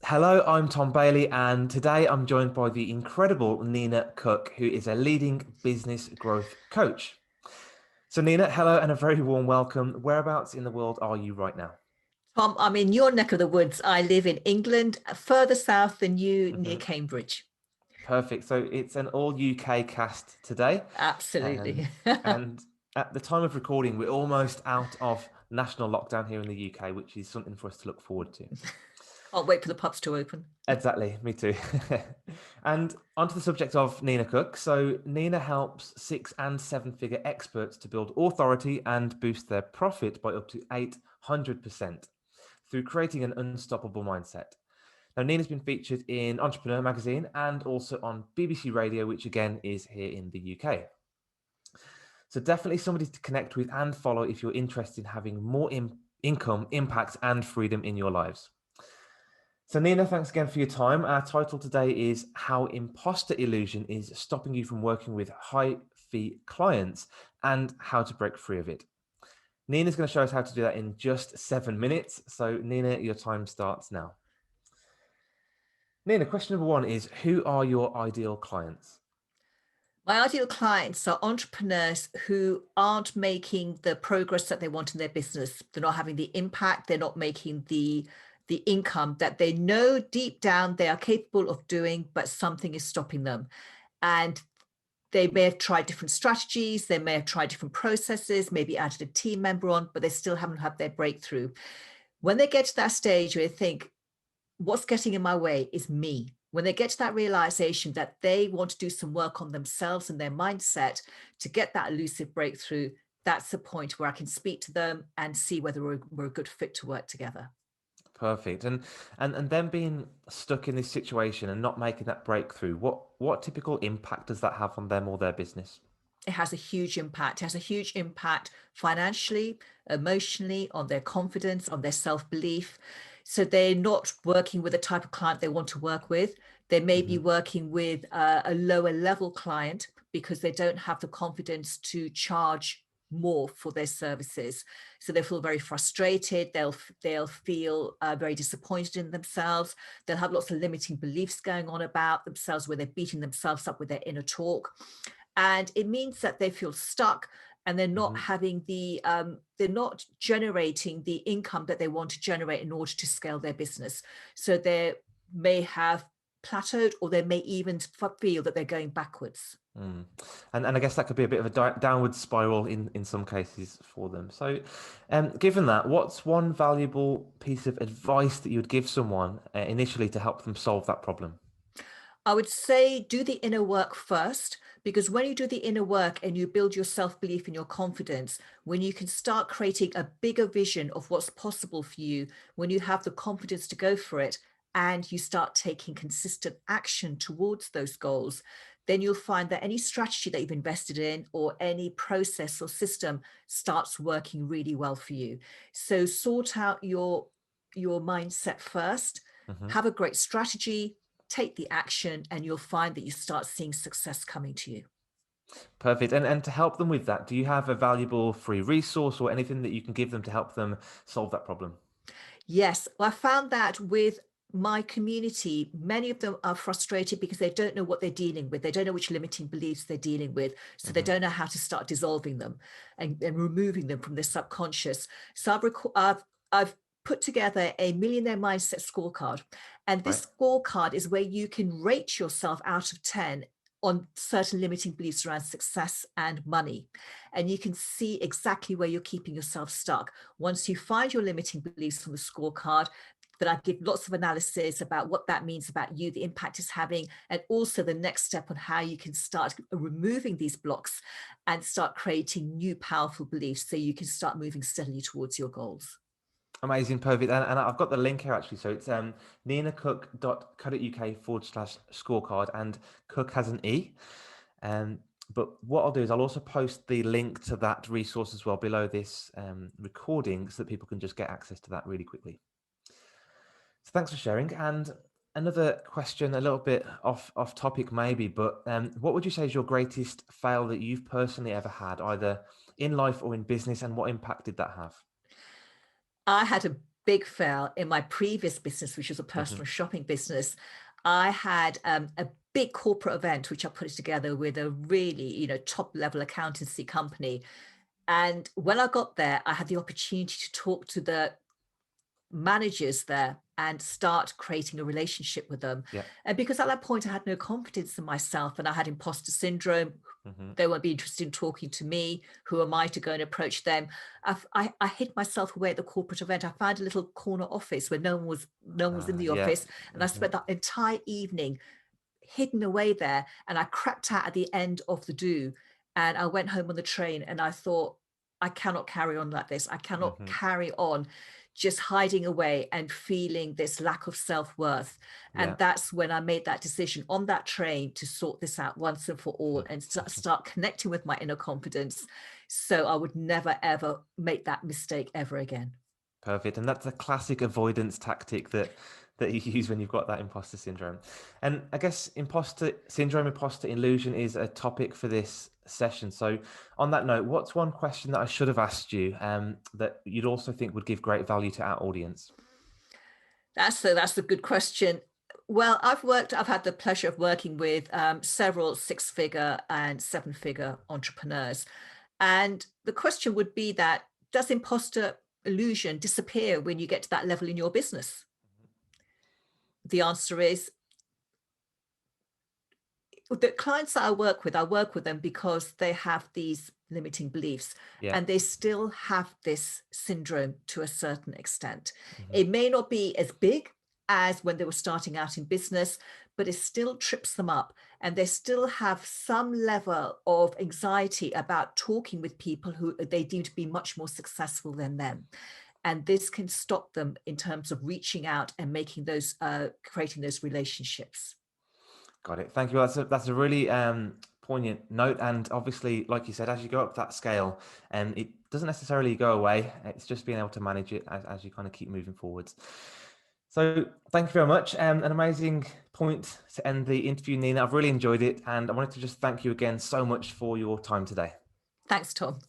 Hello, I'm Tom Bailey, and today I'm joined by the incredible Nina Cooke, who is a leading business growth coach. So, Nina, hello and a very warm welcome. Whereabouts in the world are you right now? Tom, I'm in your neck of the woods. I live in England, further south than you, near Mhm. Cambridge. Perfect. So, it's an all UK cast today. Um, Absolutely. and at the time of recording, we're almost out of national lockdown here in the UK, which is something for us to look forward to. Can't wait for the pubs to open. Exactly, me too. And onto the subject of Nina Cook. So, Nina helps 6 and 7 figure experts to build authority and boost their profit by up to 800% through creating an unstoppable mindset. Now, Nina's been featured in Entrepreneur magazine and also on BBC Radio, which again is here in the UK. So, definitely somebody to connect with and follow if you're interested in having more income, impact, and freedom in your lives. So, Nina, thanks again for your time. Our title today is How Imposter Illusion is Stopping You from Working with High Fee Clients and How to Break Free of It. Nina's going to show us how to do that in just 7 minutes. So, Nina, your time starts now. Nina, question number one is who are your ideal clients? My ideal clients are entrepreneurs who aren't making the progress that they want in their business. They're not having the impact, they're not making the income that they know deep down they are capable of doing, but something is stopping them. And they may have tried different strategies, they may have tried different processes, maybe added a team member on, but they still haven't had their breakthrough. When they get to that stage where they think, what's getting in my way is me. When they get to that realization that they want to do some work on themselves and their mindset to get that elusive breakthrough, that's the point where I can speak to them and see whether we're a good fit to work together. Perfect. And then being stuck in this situation and not making that breakthrough, what typical impact does that have on them or their business? It has a huge impact. It has a huge impact financially, emotionally, on their confidence, on their self-belief. So they're not working with the type of client they want to work with. They may be Mhm. working with a lower level client because they don't have the confidence to charge more for their services. So they feel very frustrated. They'll feel very disappointed in themselves. They'll have lots of limiting beliefs going on about themselves where they're beating themselves up with their inner talk, and it means that they feel stuck and they're not Mhm. having they're not generating the income that they want to generate in order to scale their business. So they may have plateaued, or they may even feel that they're going backwards. Mm. And I guess that could be a bit of a downward spiral in some cases for them. So, given that, what's one valuable piece of advice that you would give someone initially to help them solve that problem? I would say do the inner work first, because when you do the inner work and you build your self belief and your confidence, when you can start creating a bigger vision of what's possible for you, when you have the confidence to go for it, and you start taking consistent action towards those goals, then you'll find that any strategy that you've invested in or any process or system starts working really well for you. So sort out your mindset first, Mhm. have a great strategy, take the action, and you'll find that you start seeing success coming to you. Perfect. And to help them with that, do you have a valuable free resource or anything that you can give them to help them solve that problem? Yes, I found that with my community, many of them are frustrated because they don't know what they're dealing with. They don't know which limiting beliefs they're dealing with. So they Mhm. don't know how to start dissolving them and removing them from their subconscious. So I've put together a millionaire mindset scorecard. And Right. this scorecard is where you can rate yourself out of 10 on certain limiting beliefs around success and money. And you can see exactly where you're keeping yourself stuck. Once you find your limiting beliefs on the scorecard, then I give lots of analysis about what that means about you, the impact it's having, and also the next step on how you can start removing these blocks and start creating new powerful beliefs so you can start moving steadily towards your goals. Amazing, perfect. And I've got the link here actually. So it's ninacook.co.uk/scorecard, and Cook has an E. Um, but what I'll do is I'll also post the link to that resource as well below this recording so that people can just get access to that really quickly. So thanks for sharing. And another question, a little bit off topic maybe, but what would you say is your greatest fail that you've personally ever had, either in life or in business, and what impact did that have? I had a big fail in my previous business, which was a personal shopping business. I had a big corporate event, which I put together with a really, top level accountancy company. And when I got there, I had the opportunity to talk to the managers there and start creating a relationship with them. Yeah. And because at that point I had no confidence in myself and I had imposter syndrome, Hmm. they won't be interested in talking to me. Who am I to go and approach them? I hid myself away at the corporate event. I found a little corner office where no one was in the Yeah. office, and I spent that entire evening hidden away there. And I cracked out at the end of the do, and I went home on the train, and I thought, I cannot carry on like this. I cannot Hmm. carry on just hiding away and feeling this lack of self-worth. Yeah. And that's when I made that decision on that train to sort this out once and for all and start connecting with my inner confidence, so I would never ever make that mistake ever again. Perfect. And that's a classic avoidance tactic that you use when you've got that imposter syndrome. And I guess imposter syndrome, imposter illusion is a topic for this session. So on that note, what's one question that I should have asked you that you'd also think would give great value to our audience? That's a good question. Well, I've had the pleasure of working with several six-figure and seven-figure entrepreneurs. And the question would be that, does imposter illusion disappear when you get to that level in your business? The answer is, the clients that I work with them because they have these limiting beliefs Yeah. and they still have this syndrome to a certain extent. Hmm. It may not be as big as when they were starting out in business, but it still trips them up. And they still have some level of anxiety about talking with people who they deem to be much more successful than them. And this can stop them in terms of reaching out and making those, creating those relationships. Got it. Thank you. That's a really poignant note. And obviously, like you said, as you go up that scale, it doesn't necessarily go away. It's just being able to manage it as you kind of keep moving forwards. So thank you very much. An amazing point to end the interview, Nina. I've really enjoyed it. And I wanted to just thank you again so much for your time today. Thanks, Tom.